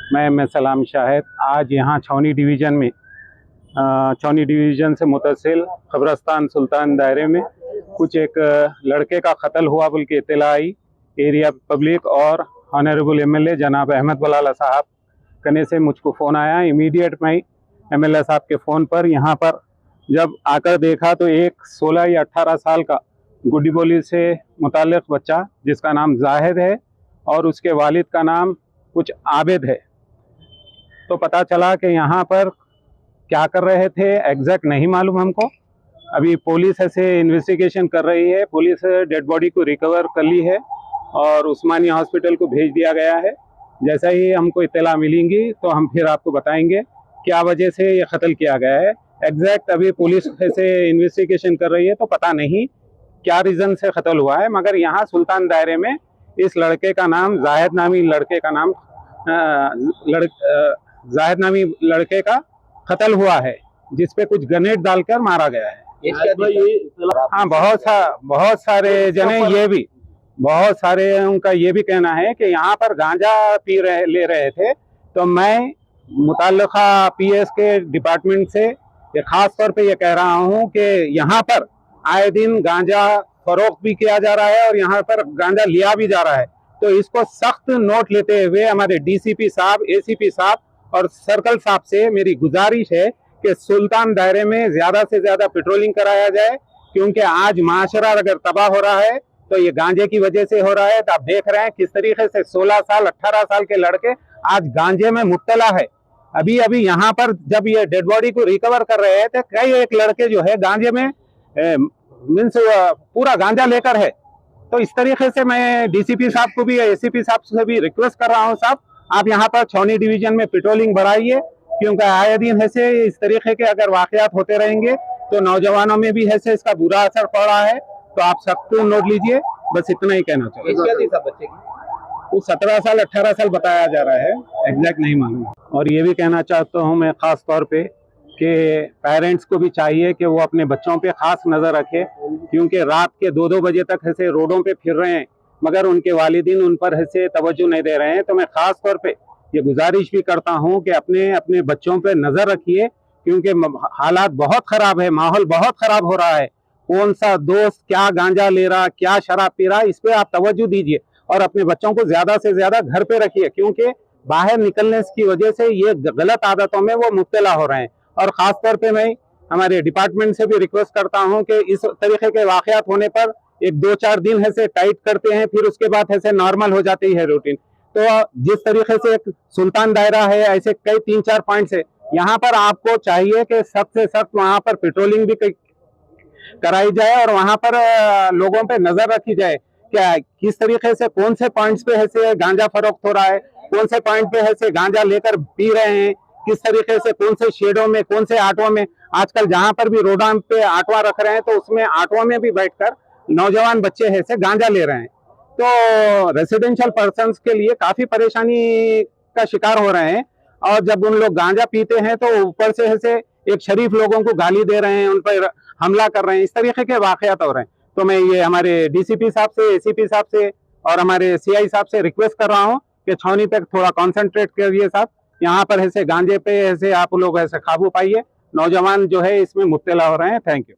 मैं सलाम शाहिद। आज यहाँ छावनी डिवीज़न से मुतसिल खबरस्तान सुल्तान दायरे में कुछ एक लड़के का कत्ल हुआ बोल के इत्तला आई। एरिया पब्लिक और ऑनरेबल एमएलए जनाब अहमद बलाला साहब कने से मुझको फ़ोन आया। इमीडिएट मैं एमएलए साहब के फ़ोन पर यहाँ पर जब आकर देखा तो एक 16 या 18 साल का गुड्डी बोली से मुताल्लिक़ बच्चा जिसका नाम जाहिद है और उसके वालिद का नाम कुछ आबिद है। तो पता चला कि यहाँ पर क्या कर रहे थे एग्जैक्ट नहीं मालूम हमको। अभी पुलिस ऐसे इन्वेस्टिगेशन कर रही है। पुलिस डेड बॉडी को रिकवर कर ली है और उस्मानिया हॉस्पिटल को भेज दिया गया है। जैसा ही हमको इत्तला मिलेंगी तो हम फिर आपको बताएंगे क्या वजह से ये कत्ल किया गया है। एग्जैक्ट अभी पुलिस ऐसे इन्वेस्टिगेशन कर रही है तो पता नहीं क्या रीज़न से कत्ल हुआ है, मगर यहाँ सुल्तान दायरे में इस लड़के का नाम जाहिद नामी लड़के का कत्ल हुआ है जिसपे कुछ ग्रेनेड डालकर मारा गया है। हाँ, बहुत सारे जने बहुत सारे उनका ये भी कहना है कि यहाँ पर गांजा ले रहे थे। तो मैं मुताल्लिक़ा पीएस के डिपार्टमेंट से ये खास तौर पे ये कह रहा हूँ कि यहाँ पर आए दिन गांजा फरोख्त भी किया जा रहा है और यहाँ पर गांजा लिया भी जा रहा है। तो इसको सख्त नोट लेते हुए हमारे डीसीपी साहब, एसीपी साहब और सर्कल साहब से मेरी गुजारिश है कि सुल्तान दायरे में ज़्यादा से ज़्यादा पेट्रोलिंग कराया जाए, क्योंकि आज माशरा अगर तबाह हो रहा है तो ये गांजे की वजह से हो रहा है। तो आप देख रहे हैं किस तरीके से 16 साल 18 साल के लड़के आज गांजे में मुब्तला है। अभी यहाँ पर जब ये डेड बॉडी को रिकवर कर रहे हैं तो कई एक लड़के जो है गांजे में मीन्स पूरा गांजा लेकर है। तो इस तरीके से मैं डीसीपी साहब को भी, एसीपी साहब से भी रिक्वेस्ट कर रहा हूँ, साहब आप यहाँ पर छावनी डिवीजन में पेट्रोलिंग बढ़ाइए, क्योंकि आए दिन ऐसे इस तरीके के अगर वाकयात होते रहेंगे तो नौजवानों में भी ऐसे इसका बुरा असर पड़ रहा है। तो आप सबको नोट लीजिए, बस इतना ही कहना चाहूँगा। बच्चे की वो 17 साल 18 साल बताया जा रहा है, एग्जैक्ट नहीं मालूम। और ये भी कहना चाहता हूँ मैं खास तौर पे कि पेरेंट्स को भी चाहिए कि वो अपने बच्चों पे खास नज़र रखें, क्योंकि रात के 2-2 बजे तक ऐसे रोडों पे फिर रहे हैं मगर उनके वालिदीन उन पर ऐसे तवज्जो नहीं दे रहे हैं। तो मैं खास तौर पे ये गुजारिश भी करता हूँ कि अपने बच्चों पे नज़र रखिए, क्योंकि हालात बहुत ख़राब है, माहौल बहुत ख़राब हो रहा है। कौन सा दोस्त क्या गांजा ले रहा, क्या शराब पी रहा, इस पर आप तवज्जो दीजिए और अपने बच्चों को ज़्यादा से ज़्यादा घर पे रखिए, क्योंकि बाहर निकलने की वजह से ये गलत आदतों में वो मुब्तला हो रहे हैं। और ख़ास तौर पे मैं हमारे डिपार्टमेंट से भी रिक्वेस्ट करता हूँ कि इस तरीके के वाक़यात होने पर एक 2-4 दिन ऐसे टाइट करते हैं, फिर उसके बाद ऐसे नॉर्मल हो जाती है रूटीन। तो जिस तरीके से एक सुल्तान दायरा है, ऐसे कई 3-4 पॉइंट्स है, यहाँ पर आपको चाहिए कि सख्त से सख्त वहाँ पर पेट्रोलिंग भी कराई जाए और वहाँ पर लोगों पे नजर रखी जाए क्या किस तरीके से कौन से पॉइंट्स पे ऐसे गांजा फरोख्त हो रहा है, कौन से पॉइंट पे ऐसे गांजा लेकर पी रहे हैं, किस तरीके से कौन से शेडों में, कौन से ऑटो में। आजकल जहाँ पर भी रोडों पे ऑटो रख रहे हैं तो उसमें ऑटो में भी बैठकर नौजवान बच्चे ऐसे गांजा ले रहे हैं। तो रेसिडेंशियल पर्सन्स के लिए काफी परेशानी का शिकार हो रहे हैं। और जब उन लोग गांजा पीते हैं तो ऊपर से ऐसे एक शरीफ लोगों को गाली दे रहे हैं, उन पर हमला कर रहे हैं, इस तरीके के वाकयात हो रहे हैं। तो मैं ये हमारे डीसीपी साहब से, एसीपी साहब से और हमारे सीआई साहब से रिक्वेस्ट कर रहा हूँ कि छावनी पे थोड़ा कॉन्सेंट्रेट करिए साहब। यहाँ पर ऐसे गांजे पे ऐसे आप लोग ऐसे काबू पाइए, नौजवान जो है इसमें मुब्तला हो रहे हैं। Thank you.